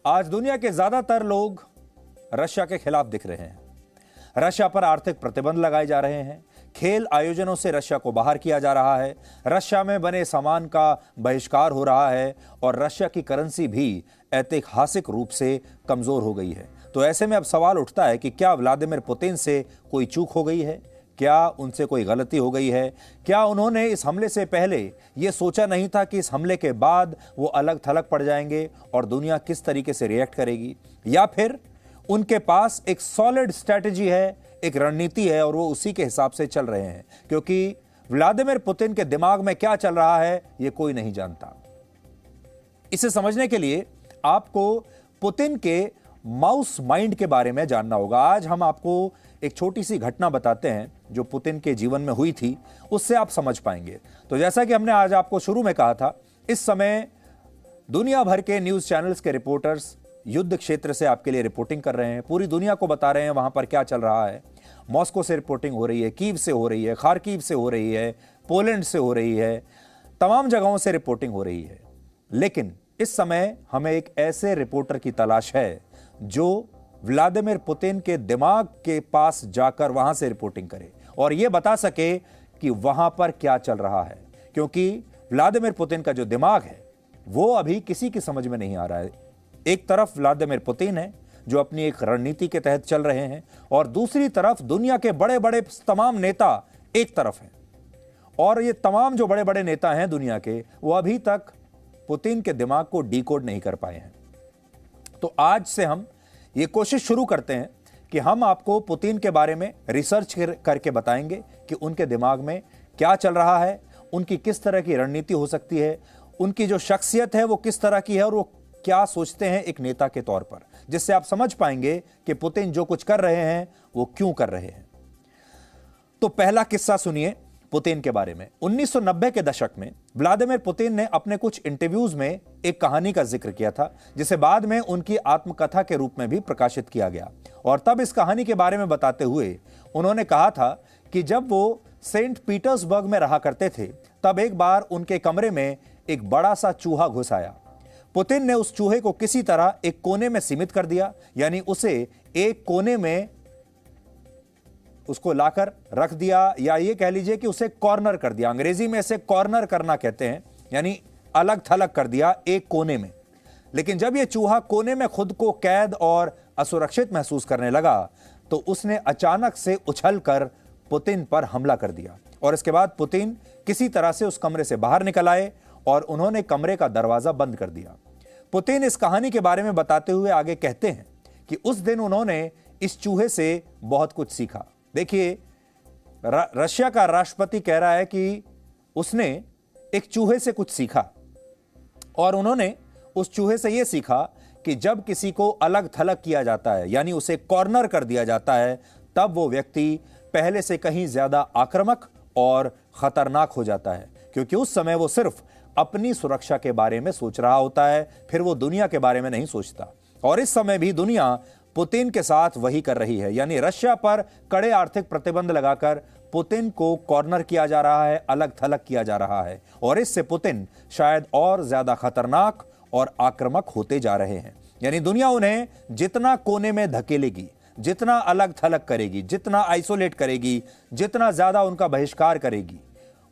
आज दुनिया के ज्यादातर लोग रशिया के खिलाफ दिख रहे हैं। रशिया पर आर्थिक प्रतिबंध लगाए जा रहे हैं। खेल आयोजनों से रशिया को बाहर किया जा रहा है। रशिया में बने सामान का बहिष्कार हो रहा है और रशिया की करेंसी भी ऐतिहासिक रूप से कमजोर हो गई है। तो ऐसे में अब सवाल उठता है कि क्या व्लादिमीर पुतिन से कोई चूक हो गई है? क्या उनसे कोई गलती हो गई है? क्या उन्होंने इस हमले से पहले यह सोचा नहीं था कि इस हमले के बाद वो अलग थलग पड़ जाएंगे और दुनिया किस तरीके से रिएक्ट करेगी? या फिर उनके पास एक सॉलिड स्ट्रैटेजी है, एक रणनीति है और वो उसी के हिसाब से चल रहे हैं? क्योंकि व्लादिमीर पुतिन के दिमाग में क्या चल रहा है ये कोई नहीं जानता। इसे समझने के लिए आपको पुतिन के माउस माइंड के बारे में जानना होगा। आज हम आपको एक छोटी सी घटना बताते हैं जो पुतिन के जीवन में हुई थी, उससे आप समझ पाएंगे। तो जैसा कि हमने आज आपको शुरू में कहा था, इस समय दुनिया भर के न्यूज चैनल्स के रिपोर्टर्स युद्ध क्षेत्र से आपके लिए रिपोर्टिंग कर रहे हैं। पूरी दुनिया को बता रहे हैं वहां पर क्या चल रहा है। मॉस्को से रिपोर्टिंग हो रही है, कीव से हो रही है, खार्किव से हो रही है, पोलैंड से हो रही है, तमाम जगहों से रिपोर्टिंग हो रही है। लेकिन इस समय हमें एक ऐसे रिपोर्टर की तलाश है जो व्लादिमीर पुतिन के दिमाग के पास जाकर वहां से रिपोर्टिंग करे और यह बता सके कि वहां पर क्या चल रहा है। क्योंकि व्लादिमीर पुतिन का जो दिमाग है वो अभी किसी की समझ में नहीं आ रहा है। एक तरफ व्लादिमीर पुतिन है जो अपनी एक रणनीति के तहत चल रहे हैं और दूसरी तरफ दुनिया के बड़े बड़े तमाम नेता एक तरफ हैं। और ये तमाम जो बड़े बड़े नेता हैं दुनिया के, वो अभी तक पुतिन के दिमाग को डिकोड नहीं कर पाए हैं। तो आज से हम ये कोशिश शुरू करते हैं कि हम आपको पुतिन के बारे में रिसर्च करके बताएंगे कि उनके दिमाग में क्या चल रहा है, उनकी किस तरह की रणनीति हो सकती है, उनकी जो शख्सियत है वो किस तरह की है और वो क्या सोचते हैं एक नेता के तौर पर, जिससे आप समझ पाएंगे कि पुतिन जो कुछ कर रहे हैं वो क्यों कर रहे हैं। तो पहला किस्सा सुनिए पुतिन के बारे में। 1990 के दशक में व्लादिमीर पुतिन ने अपने कुछ इंटरव्यूज में एक कहानी का जिक्र किया था जिसे बाद में उनकी आत्मकथा के रूप में भी प्रकाशित किया गया। और तब इस कहानी के बारे में बताते हुए उन्होंने कहा था कि जब वो सेंट पीटर्सबर्ग में रहा करते थे तब एक बार उनके कमरे में एक बड़ा सा चूहा घुस आया। पुतिन ने उस चूहे को किसी तरह एक कोने में सीमित कर दिया, यानी उसे एक कोने में उसको लाकर रख दिया, या ये कह लीजिए कि उसे कॉर्नर कर दिया। अंग्रेजी में इसे कॉर्नर करना कहते हैं, यानी अलग थलग कर दिया एक कोने में। लेकिन जब यह चूहा कोने में खुद को कैद और असुरक्षित महसूस करने लगा तो उसने अचानक से उछलकर पुतिन पर हमला कर दिया और इसके बाद पुतिन किसी तरह से उस कमरे से बाहर निकल आए और उन्होंने कमरे का दरवाजा बंद कर दिया। पुतिन इस कहानी के बारे में बताते हुए आगे कहते हैं कि उस दिन उन्होंने इस चूहे से बहुत कुछ सीखा। देखिए, रशिया का राष्ट्रपति कह रहा है कि उसने एक चूहे से कुछ सीखा और उन्होंने उस चूहे से यह सीखा कि जब किसी को अलग थलग किया जाता है, यानी उसे कॉर्नर कर दिया जाता है, तब वो व्यक्ति पहले से कहीं ज्यादा आक्रामक और खतरनाक हो जाता है, क्योंकि उस समय वो सिर्फ अपनी सुरक्षा के बारे में सोच रहा होता है, फिर वो दुनिया के बारे में नहीं सोचता। और इस समय भी दुनिया पुतिन के साथ वही कर रही है, यानी रशिया पर कड़े आर्थिक प्रतिबंध लगाकर पुतिन को कॉर्नर किया जा रहा है, अलग थलग किया जा रहा है और इससे पुतिन शायद और ज्यादा खतरनाक और आक्रामक होते जा रहे हैं। यानी दुनिया उन्हें जितना कोने में धकेलेगी, जितना अलग थलग करेगी, जितना आइसोलेट करेगी, जितना ज्यादा उनका बहिष्कार करेगी,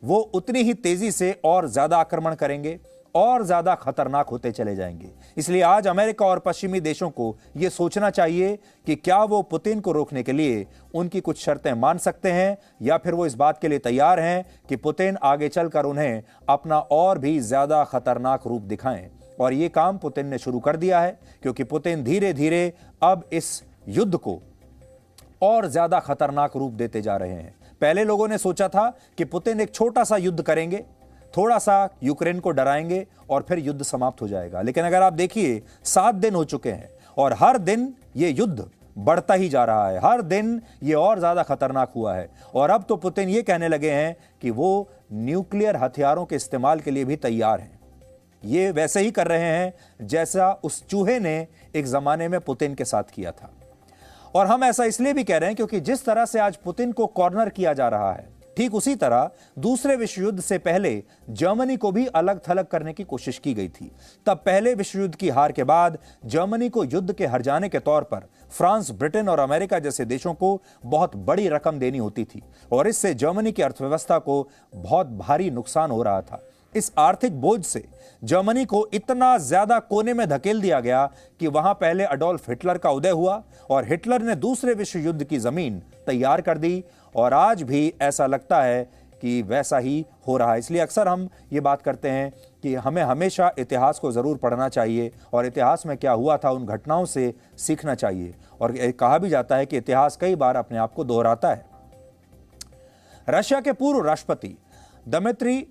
वो उतनी ही तेजी से और ज्यादा आक्रमण करेंगे और ज्यादा खतरनाक होते चले जाएंगे। इसलिए आज अमेरिका और पश्चिमी देशों को यह सोचना चाहिए कि क्या वो पुतिन को रोकने के लिए उनकी कुछ शर्तें मान सकते हैं या फिर वो इस बात के लिए तैयार हैं कि पुतिन आगे चलकर उन्हें अपना और भी ज्यादा खतरनाक रूप दिखाएं। और ये काम पुतिन ने शुरू कर दिया है, क्योंकि पुतिन धीरे धीरे अब इस युद्ध को और ज्यादा खतरनाक रूप देते जा रहे हैं। पहले लोगों ने सोचा था कि पुतिन एक छोटा सा युद्ध करेंगे, थोड़ा सा यूक्रेन को डराएंगे और फिर युद्ध समाप्त हो जाएगा। लेकिन अगर आप देखिए 7 दिन हो चुके हैं और हर दिन ये युद्ध बढ़ता ही जा रहा है, हर दिन ये और ज्यादा खतरनाक हुआ है। और अब तो पुतिन ये कहने लगे हैं कि वो न्यूक्लियर हथियारों के इस्तेमाल के लिए भी तैयार हैं। ये वैसे ही कर रहे हैं जैसा उस चूहे ने एक जमाने में पुतिन के साथ किया था। और हम ऐसा इसलिए भी कह रहे हैं क्योंकि जिस तरह से आज पुतिन को कॉर्नर किया जा रहा है, ठीक उसी तरह दूसरे विश्व युद्ध से पहले जर्मनी को भी अलग थलग करने की कोशिश की गई थी। तब पहले विश्व युद्ध की हार के बाद जर्मनी को युद्ध के हर जाने के तौर पर फ्रांस, ब्रिटेन और अमेरिका जैसे देशों को बहुत बड़ी रकम देनी होती थी और इससे जर्मनी की अर्थव्यवस्था को बहुत भारी नुकसान हो रहा था। इस आर्थिक बोझ से जर्मनी को इतना ज्यादा कोने में धकेल दिया गया कि वहां पहले अडोल्फ हिटलर का उदय हुआ और हिटलर ने दूसरे विश्व युद्ध की जमीन तैयार कर दी और आज भी ऐसा लगता है कि वैसा ही हो रहा है। इसलिए अक्सर हम ये बात करते हैं कि हमें हमेशा इतिहास को जरूर पढ़ना चाहिए और इतिहास में क्या हुआ था उन घटनाओं से सीखना चाहिए। और कहा भी जाता है कि इतिहास कई बार अपने आप को दोहराता है। रशिया के पूर्व राष्ट्रपति दमित्री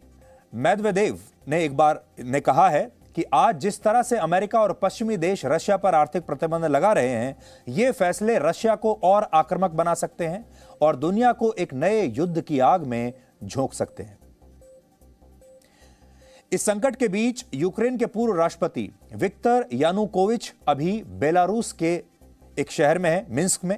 मेदवेदेव ने एक बार कहा है कि आज जिस तरह से अमेरिका और पश्चिमी देश रशिया पर आर्थिक प्रतिबंध लगा रहे हैं, ये फैसले रशिया को और आक्रामक बना सकते हैं और दुनिया को एक नए युद्ध की आग में झोंक सकते हैं। इस संकट के बीच यूक्रेन के पूर्व राष्ट्रपति विक्टर यानुकोविच अभी बेलारूस के एक शहर में है, मिन्स्क में,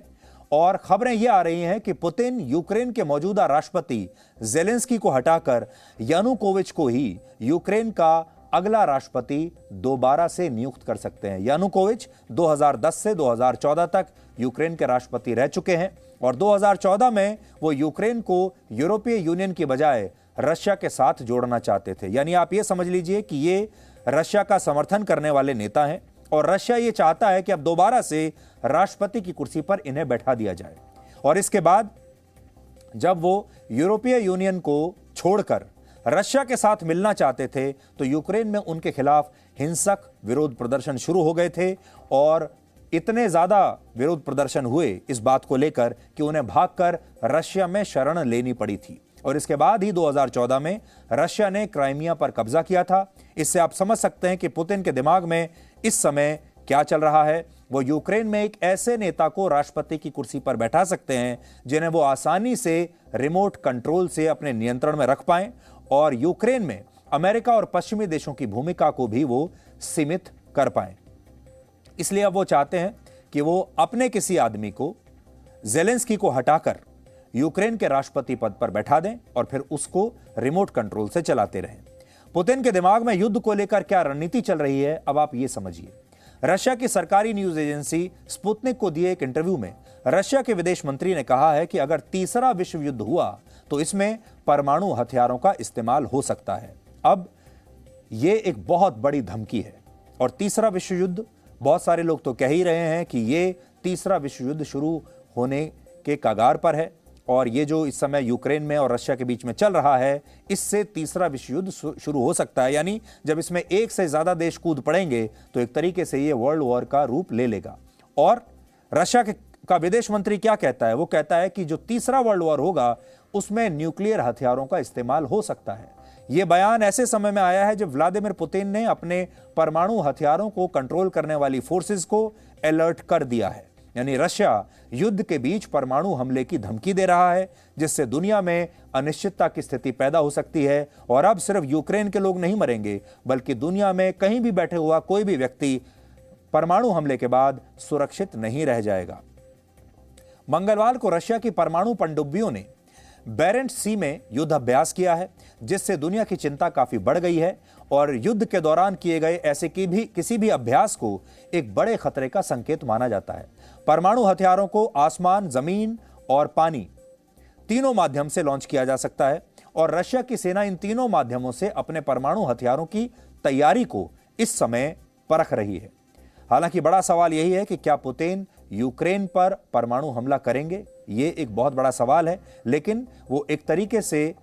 और खबरें यह आ रही हैं कि पुतिन यूक्रेन के मौजूदा राष्ट्रपति जेलेंस्की को हटाकर यानुकोविच को ही यूक्रेन का अगला राष्ट्रपति दोबारा से नियुक्त कर सकते हैं। यानुकोविच 2010 से 2014 तक यूक्रेन के राष्ट्रपति रह चुके हैं और 2014 में वो यूक्रेन को यूरोपीय यूनियन की बजाय रशिया के साथ जोड़ना चाहते थे। यानी आप ये समझ लीजिए कि ये रशिया का समर्थन करने वाले नेता हैं और रशिया ये चाहता है कि अब दोबारा से राष्ट्रपति की कुर्सी पर इन्हें बैठा दिया जाए। और इसके बाद जब वो यूरोपीय यूनियन को छोड़कर रशिया के साथ मिलना चाहते थे तो यूक्रेन में उनके खिलाफ हिंसक विरोध प्रदर्शन शुरू हो गए थे और इतने ज्यादा विरोध प्रदर्शन हुए इस बात को लेकर कि उन्हें भागकर रशिया में शरण लेनी पड़ी थी। और इसके बाद ही 2014 में रशिया ने क्राइमिया पर कब्जा किया था। इससे आप समझ सकते हैं कि पुतिन के दिमाग में इस समय क्या चल रहा है। वो यूक्रेन में एक ऐसे नेता को राष्ट्रपति की कुर्सी पर बैठा सकते हैं जिन्हें वो आसानी से रिमोट कंट्रोल से अपने नियंत्रण में रख पाएं और यूक्रेन में अमेरिका और पश्चिमी देशों की भूमिका को भी वो सीमित कर पाएं। इसलिए अब वो चाहते हैं कि वो अपने किसी आदमी को, जेलेंस्की को हटाकर यूक्रेन के राष्ट्रपति पद पर बैठा दें और फिर उसको रिमोट कंट्रोल से चलाते रहें। पुतिन के दिमाग में युद्ध को लेकर क्या रणनीति चल रही है, अब आप ये समझिए। रशिया की सरकारी न्यूज एजेंसी स्पुतनिक को दिए एक इंटरव्यू में रशिया के विदेश मंत्री ने कहा है कि अगर तीसरा विश्व युद्ध हुआ तो इसमें परमाणु हथियारों का इस्तेमाल हो सकता है। अब यह एक बहुत बड़ी धमकी है और तीसरा विश्व युद्ध, बहुत सारे लोग तो कह ही रहे हैं कि यह तीसरा विश्व युद्ध शुरू होने के कगार पर है और ये जो इस समय यूक्रेन में और रशिया के बीच में चल रहा है, इससे तीसरा विश्व युद्ध शुरू हो सकता है। यानी जब इसमें एक से ज्यादा देश कूद पड़ेंगे तो एक तरीके से ये वर्ल्ड वॉर का रूप ले लेगा। और रशिया का विदेश मंत्री क्या कहता है? वो कहता है कि जो तीसरा वर्ल्ड वॉर होगा उसमें न्यूक्लियर हथियारों का इस्तेमाल हो सकता है। यह बयान ऐसे समय में आया है जब व्लादिमीर पुतिन ने अपने परमाणु हथियारों को कंट्रोल करने वाली फोर्सेस को अलर्ट कर दिया है। यानी रशिया युद्ध के बीच परमाणु हमले की धमकी दे रहा है जिससे दुनिया में अनिश्चितता की स्थिति पैदा हो सकती है और अब सिर्फ यूक्रेन के लोग नहीं मरेंगे बल्कि दुनिया में कहीं भी बैठे हुआ कोई भी व्यक्ति परमाणु हमले के बाद सुरक्षित नहीं रह जाएगा। मंगलवार को रशिया की परमाणु पनडुब्बियों ने बेरेंट्स सी में युद्ध अभ्यास किया है जिससे दुनिया की चिंता काफी बढ़ गई है और युद्ध के दौरान किए गए ऐसे किसी भी अभ्यास को एक बड़े खतरे का संकेत माना जाता है। परमाणु हथियारों को आसमान, जमीन और पानी तीनों माध्यम से लॉन्च किया जा सकता है और रशिया की सेना इन तीनों माध्यमों से अपने परमाणु हथियारों की तैयारी को इस समय परख रही है। हालांकि बड़ा सवाल यही है कि क्या पुतिन यूक्रेन पर परमाणु हमला करेंगे? ये एक बहुत बड़ा सवाल है, लेकिन वो एक तरीके से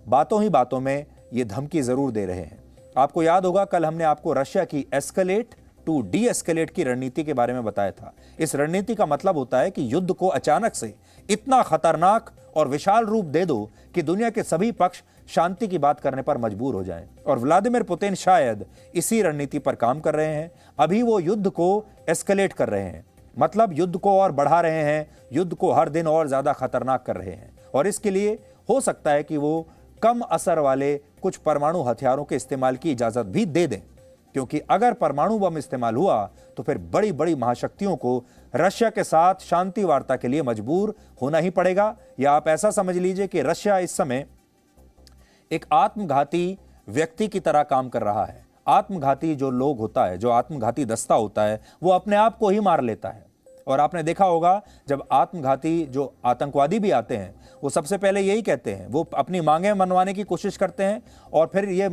बातों ही बातों में ये धमकी जरूर दे रहे हैं। आपको याद होगा कल हमने आपको रशिया की एस्केलेट टू डी एस्केलेट की रणनीति के बारे में बताया था। इस रणनीति का मतलब होता है कि युद्ध को अचानक से इतना खतरनाक और विशाल रूप दे दो कि दुनिया के सभी पक्ष शांति की बात करने पर मजबूर हो जाएं। और व्लादिमीर पुतिन शायद इसी रणनीति पर काम कर रहे हैं। अभी वो युद्ध को एस्केलेट कर रहे हैं, मतलब युद्ध को और बढ़ा रहे हैं, युद्ध को हर दिन और ज्यादा खतरनाक कर रहे हैं और इसके लिए हो सकता है कि वो कम असर वाले कुछ परमाणु हथियारों के इस्तेमाल की इजाजत भी दे दें, क्योंकि अगर परमाणु बम इस्तेमाल हुआ तो फिर बड़ी बड़ी महाशक्तियों को रशिया के साथ शांति वार्ता के लिए मजबूर होना ही पड़ेगा। या आप ऐसा समझ लीजिए कि रशिया इस समय एक आत्मघाती व्यक्ति की तरह काम कर रहा है। आत्मघाती जो लोग होता है, जो आत्मघाती दस्ता होता है, वो अपने आप को ही मार लेता है। और आपने देखा होगा जब आत्मघाती जो आतंकवादी भी आते हैं वो सबसे पहले यही कहते हैं, वो अपनी मांगें मनवाने की कोशिश करते हैं और फिर ये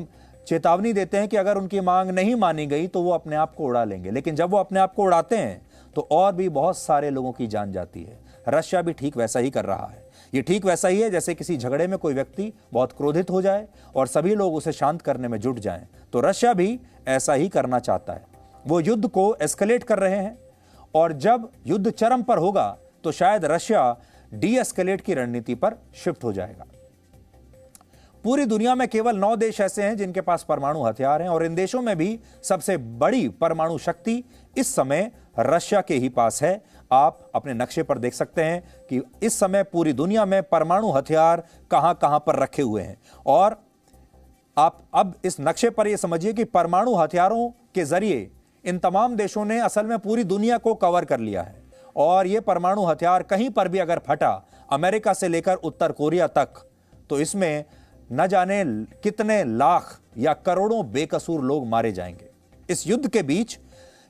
चेतावनी देते हैं कि अगर उनकी मांग नहीं मानी गई तो वो अपने आप को उड़ा लेंगे। लेकिन जब वो अपने आप को उड़ाते हैं तो और भी बहुत सारे लोगों की जान जाती है। रशिया भी ठीक वैसा ही कर रहा है। ये ठीक वैसा ही है जैसे किसी झगड़े में कोई व्यक्ति बहुत क्रोधित हो जाए और सभी लोग उसे शांत करने में जुट जाएं, तो रशिया भी ऐसा ही करना चाहता है। वो युद्ध को एस्केलेट कर रहे हैं और जब युद्ध चरम पर होगा तो शायद रशिया डी एस्केलेट की रणनीति पर शिफ्ट हो जाएगा। पूरी दुनिया में केवल 9 देश ऐसे हैं जिनके पास परमाणु हथियार हैं और इन देशों में भी सबसे बड़ी परमाणु शक्ति इस समय रशिया के ही पास है। आप अपने नक्शे पर देख सकते हैं कि इस समय पूरी दुनिया में परमाणु हथियार कहां कहां पर रखे हुए हैं। और आप अब इस नक्शे पर यह समझिए कि परमाणु हथियारों के जरिए इन तमाम देशों ने असल में पूरी दुनिया को कवर कर लिया है। और यह परमाणु हथियार कहीं पर भी अगर फटा, अमेरिका से लेकर उत्तर कोरिया तक, तो इसमें न जाने कितने लाख या करोड़ों बेकसूर लोग मारे जाएंगे। इस युद्ध के बीच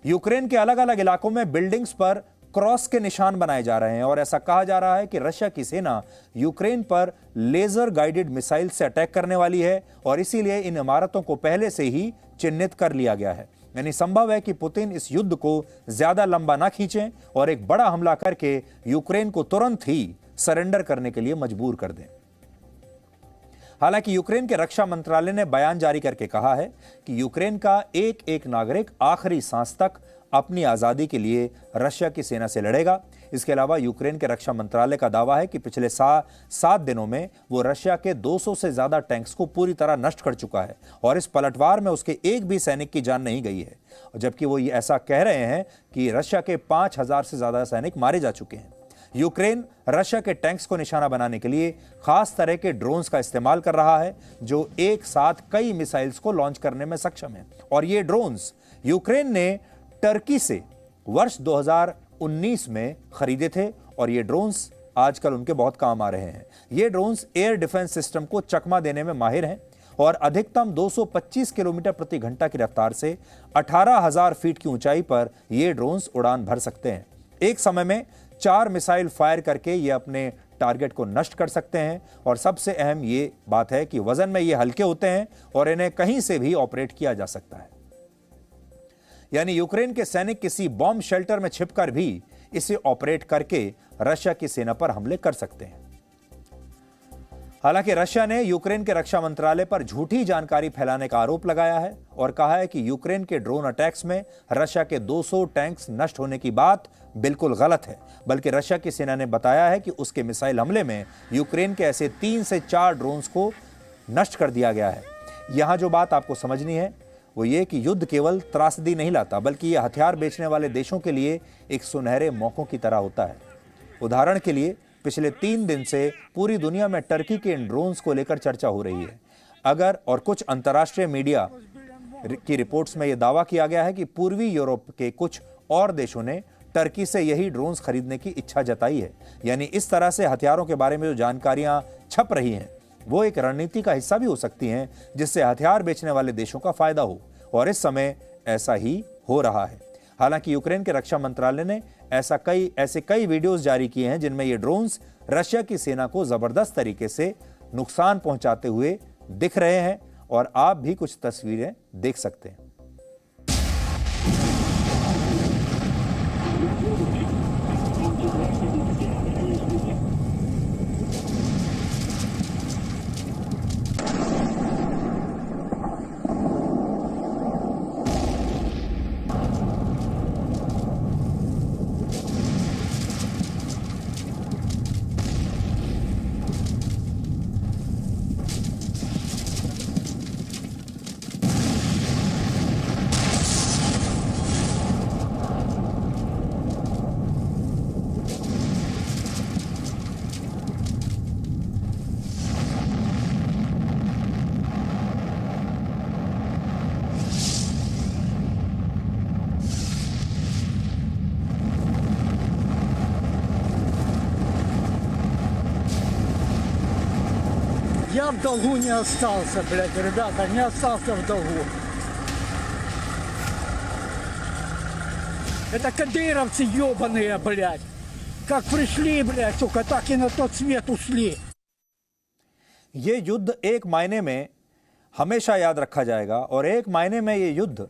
यूक्रेन के अलग अलग इलाकों में बिल्डिंग्स पर क्रॉस के निशान बनाए जा रहे हैं और ऐसा कहा जा रहा है कि रशिया की सेना यूक्रेन पर लेजर गाइडेड मिसाइल से अटैक करने वाली है और इसीलिए इन इमारतों को पहले से ही चिन्हित कर लिया गया है। यानी संभव है कि पुतिन इस युद्ध को ज्यादा लंबा ना खींचें और एक बड़ा हमला करके यूक्रेन को तुरंत ही सरेंडर करने के लिए मजबूर कर दें। हालांकि यूक्रेन के रक्षा मंत्रालय ने बयान जारी करके कहा है कि यूक्रेन का एक एक नागरिक आखिरी सांस तक अपनी आजादी के लिए रशिया की सेना से लड़ेगा। इसके अलावा यूक्रेन के रक्षा मंत्रालय का दावा है कि पिछले 7 दिनों में वो रशिया के 200 से ज्यादा टैंक्स को पूरी तरह नष्ट कर चुका है और इस पलटवार में उसके एक भी सैनिक की जान नहीं गई है। जबकि वो ये ऐसा कह रहे हैं कि रशिया के 5000 से ज्यादा सैनिक मारे जा चुके हैं। यूक्रेन रशिया के टैंक्स को निशाना बनाने के लिए खास तरह के ड्रोन्स का इस्तेमाल कर रहा है जो एक साथ कई मिसाइल्स को लॉन्च करने में सक्षम है। और ये ड्रोन्स यूक्रेन ने टर्की से वर्ष 2019 में खरीदे थे और ये ड्रोन्स आजकल उनके बहुत काम आ रहे हैं। ये ड्रोन्स एयर डिफेंस सिस्टम को चकमा देने में माहिर हैं और अधिकतम 225 किलोमीटर प्रति घंटा की रफ्तार से 18,000 फीट की ऊंचाई पर ये ड्रोन्स उड़ान भर सकते हैं। एक समय में 4 मिसाइल फायर करके ये अपने टारगेट को नष्ट कर सकते हैं और सबसे अहम ये बात है कि वजन में ये हल्के होते हैं और इन्हें कहीं से भी ऑपरेट किया जा सकता है। यानी यूक्रेन के सैनिक किसी बॉम्ब शेल्टर में छिपकर भी इसे ऑपरेट करके रशिया की सेना पर हमले कर सकते हैं। हालांकि रशिया ने यूक्रेन के रक्षा मंत्रालय पर झूठी जानकारी फैलाने का आरोप लगाया है और कहा है कि यूक्रेन के ड्रोन अटैक्स में रशिया के 200 टैंक्स नष्ट होने की बात बिल्कुल गलत है। बल्कि रशिया की सेना ने बताया है कि उसके मिसाइल हमले में यूक्रेन के ऐसे 3 से 4 ड्रोन्स को नष्ट कर दिया गया है। यहां जो बात आपको समझनी है वो ये कि युद्ध केवल त्रासदी नहीं लाता, बल्कि यह हथियार बेचने वाले देशों के लिए एक सुनहरे मौकों की तरह होता है। उदाहरण के लिए पिछले 3 दिन से पूरी दुनिया में टर्की के इन ड्रोन्स को लेकर चर्चा हो रही है। अगर और कुछ अंतर्राष्ट्रीय मीडिया की रिपोर्ट्स में यह दावा किया गया है कि पूर्वी यूरोप के कुछ और देशों ने टर्की से यही ड्रोन्स खरीदने की इच्छा जताई है। यानी इस तरह से हथियारों के बारे में जो जानकारियां छप रही हैं वो एक रणनीति का हिस्सा भी हो सकती हैं जिससे हथियार बेचने वाले देशों का फायदा हो, और इस समय ऐसा ही हो रहा है। हालांकि यूक्रेन के रक्षा मंत्रालय ने ऐसे कई वीडियोस जारी किए हैं जिनमें ये ड्रोन्स रशिया की सेना को जबरदस्त तरीके से नुकसान पहुंचाते हुए दिख रहे हैं और आप भी कुछ तस्वीरें देख सकते हैं। Я в долгу не остался, блядь, ребята, не остался в долгу. Это кадыровцы ебаные, блядь. Как пришли, блядь, сука, так и на тот свет ушли. ये युद्ध एक मायने में हमेशा याद रखा जाएगा और एक मायने में ये युद्ध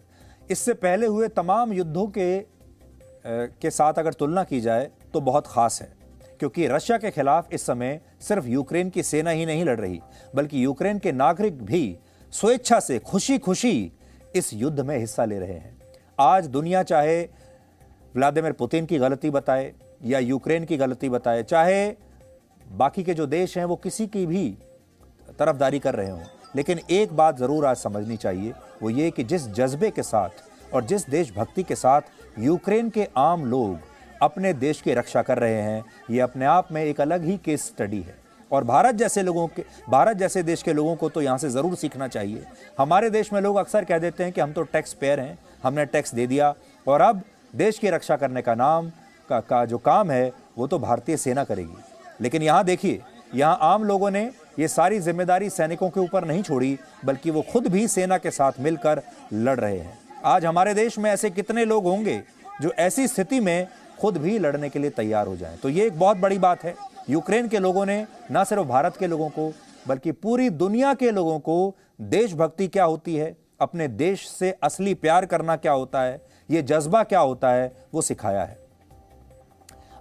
इससे पहले हुए तमाम युद्धों के साथ अगर तुलना की जाए तो बहुत खास है, क्योंकि रशिया के खिलाफ इस समय सिर्फ यूक्रेन की सेना ही नहीं लड़ रही, बल्कि यूक्रेन के नागरिक भी स्वेच्छा से खुशी खुशी इस युद्ध में हिस्सा ले रहे हैं। आज दुनिया चाहे व्लादिमीर पुतिन की गलती बताए या यूक्रेन की गलती बताए, चाहे बाकी के जो देश हैं वो किसी की भी तरफदारी कर रहे हों, लेकिन एक बात जरूर आज समझनी चाहिए, वो ये कि जिस जज्बे के साथ और जिस देशभक्ति के साथ यूक्रेन के आम लोग अपने देश की रक्षा कर रहे हैं, ये अपने आप में एक अलग ही केस स्टडी है। और भारत जैसे देश के लोगों को तो यहाँ से ज़रूर सीखना चाहिए। हमारे देश में लोग अक्सर कह देते हैं कि हम तो टैक्स पेयर हैं, हमने टैक्स दे दिया और अब देश की रक्षा करने का का जो काम है वो तो भारतीय सेना करेगी। लेकिन यहाँ देखिए, यहाँ आम लोगों ने ये सारी जिम्मेदारी सैनिकों के ऊपर नहीं छोड़ी, बल्कि वो खुद भी सेना के साथ मिलकर लड़ रहे हैं। आज हमारे देश में ऐसे कितने लोग होंगे जो ऐसी स्थिति में खुद भी लड़ने के लिए तैयार हो जाएं। तो ये एक बहुत बड़ी बात है। यूक्रेन के लोगों ने न सिर्फ भारत के लोगों को बल्कि पूरी दुनिया के लोगों को देशभक्ति क्या होती है, अपने देश से असली प्यार करना क्या होता है, ये जज्बा क्या होता है, वो सिखाया है।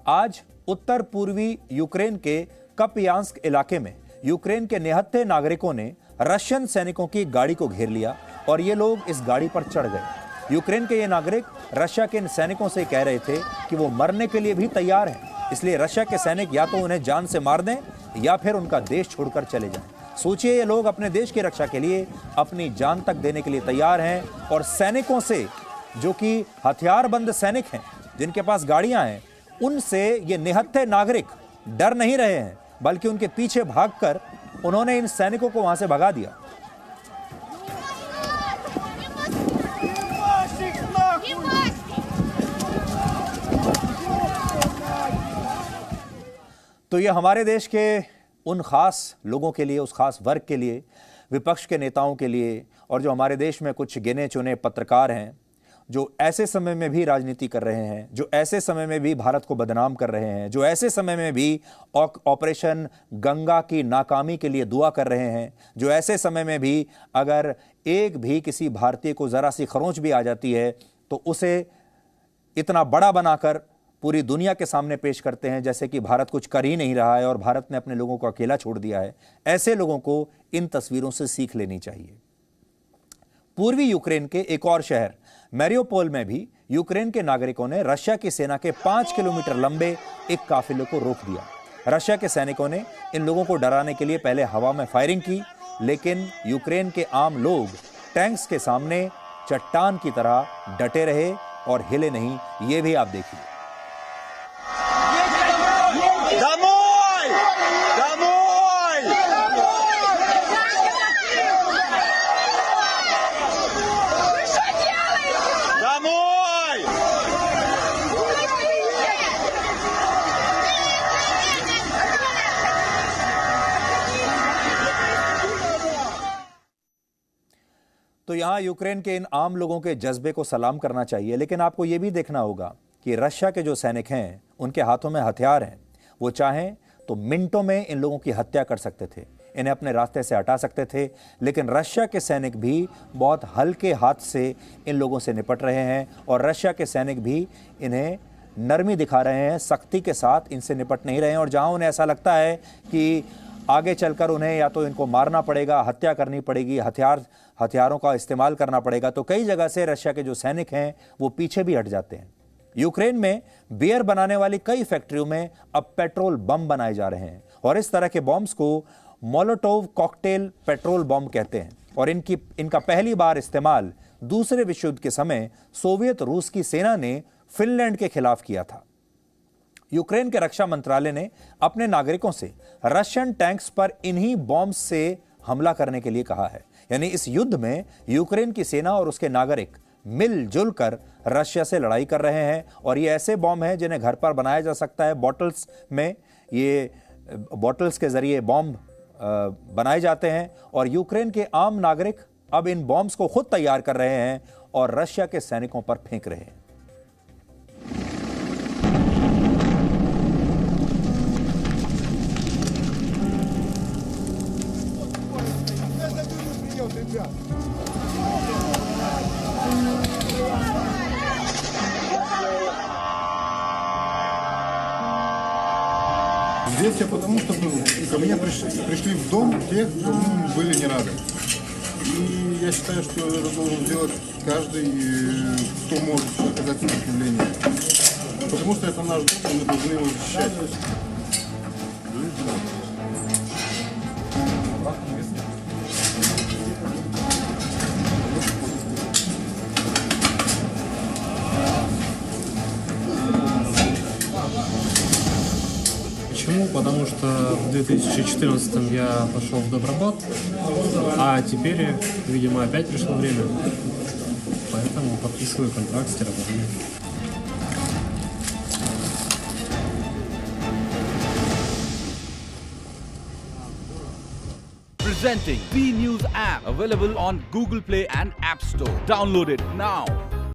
आज उत्तर पूर्वी यूक्रेन के कपियांस्क इलाके में यूक्रेन के निहत्थे नागरिकों ने रशियन सैनिकों की गाड़ी को घेर लिया और ये लोग इस गाड़ी पर चढ़ गए। यूक्रेन के ये नागरिक रशिया के सैनिकों से कह रहे थे कि वो मरने के लिए भी तैयार हैं, इसलिए रशिया के सैनिक या तो उन्हें जान से मार दें या फिर उनका देश छोड़कर चले जाएं। सोचिए, ये लोग अपने देश की रक्षा के लिए अपनी जान तक देने के लिए तैयार हैं और सैनिकों से, जो कि हथियारबंद सैनिक हैं, जिनके पास गाड़ियां हैं, उनसे ये निहत्थे नागरिक डर नहीं रहे हैं, बल्कि उनके पीछे भागकर उन्होंने इन सैनिकों को वहां से भगा दिया। तो ये हमारे देश के उन खास लोगों के लिए, उस खास वर्ग के लिए, विपक्ष के नेताओं के लिए, और जो हमारे देश में कुछ गिने चुने पत्रकार हैं जो ऐसे समय में भी राजनीति कर रहे हैं, जो ऐसे समय में भी भारत को बदनाम कर रहे हैं, जो ऐसे समय में भी ऑपरेशन गंगा की नाकामी के लिए दुआ कर रहे हैं, जो ऐसे समय में भी अगर एक भी किसी भारतीय को जरा सी खरोंच भी आ जाती है तो उसे इतना बड़ा बनाकर पूरी दुनिया के सामने पेश करते हैं जैसे कि भारत कुछ कर ही नहीं रहा है और भारत ने अपने लोगों को अकेला छोड़ दिया है। ऐसे लोगों को इन तस्वीरों से सीख लेनी चाहिए। पूर्वी यूक्रेन के एक और शहर मैरियोपोल में भी यूक्रेन के नागरिकों ने रशिया की सेना के 5 किलोमीटर लंबे एक काफिले को रोक दिया। रशिया के सैनिकों ने इन लोगों को डराने के लिए पहले हवा में फायरिंग की, लेकिन यूक्रेन के आम लोग टैंक्स के सामने चट्टान की तरह डटे रहे और हिले नहीं। ये भी आप देखिए। तो यहां यूक्रेन के इन आम लोगों के जज्बे को सलाम करना चाहिए, लेकिन आपको यह भी देखना होगा कि रशिया के जो सैनिक हैं उनके हाथों में हथियार हैं। वो चाहें तो मिनटों में इन लोगों की हत्या कर सकते थे, इन्हें अपने रास्ते से हटा सकते थे, लेकिन रशिया के सैनिक भी बहुत हल्के हाथ से इन लोगों से निपट रहे हैं और रशिया के सैनिक भी इन्हें नरमी दिखा रहे हैं, सख्ती के साथ इनसे निपट नहीं रहे हैं। और जहां उन्हें ऐसा लगता है कि आगे चलकर उन्हें या तो इनको मारना पड़ेगा, हत्या करनी पड़ेगी, हथियारों का इस्तेमाल करना पड़ेगा, तो कई जगह से रशिया के जो सैनिक हैं वो पीछे भी हट जाते हैं। यूक्रेन में बियर बनाने वाली कई फैक्ट्रियों में अब पेट्रोल बम बनाए जा रहे हैं और इस तरह के बॉम्ब्स को मोलोटोव कॉकटेल पेट्रोल बम कहते हैं और इनका पहली बार इस्तेमाल दूसरे विश्व युद्ध के समय सोवियत रूस की सेना ने फिनलैंड के खिलाफ किया था। यूक्रेन के रक्षा मंत्रालय ने अपने नागरिकों से रशियन टैंक्स पर इन्हीं बॉम्ब से हमला करने के लिए कहा है। यानी इस युद्ध में यूक्रेन की सेना और उसके नागरिक मिलजुल कर रशिया से लड़ाई कर रहे हैं और ये ऐसे बॉम्ब हैं जिन्हें घर पर बनाया जा सकता है। बॉटल्स में, ये बॉटल्स के जरिए बॉम्ब बनाए जाते हैं और यूक्रेन के आम नागरिक अब इन बॉम्ब्स को खुद तैयार कर रहे हैं और रशिया के सैनिकों पर फेंक रहे हैं। Здесь я потому, что ко мне пришли в дом те, кому были не рады. И я считаю, что это должен сделать каждый, кто может оказать сопротивление. Потому что это наш дом, и мы должны его защищать. Почему? Потому что в 2014 я пошел в Добробат, а теперь, видимо, опять пришло время. Поэтому подписываю контракт с теробороной. Presenting B News app, available on Google Play and App Store. Download it now.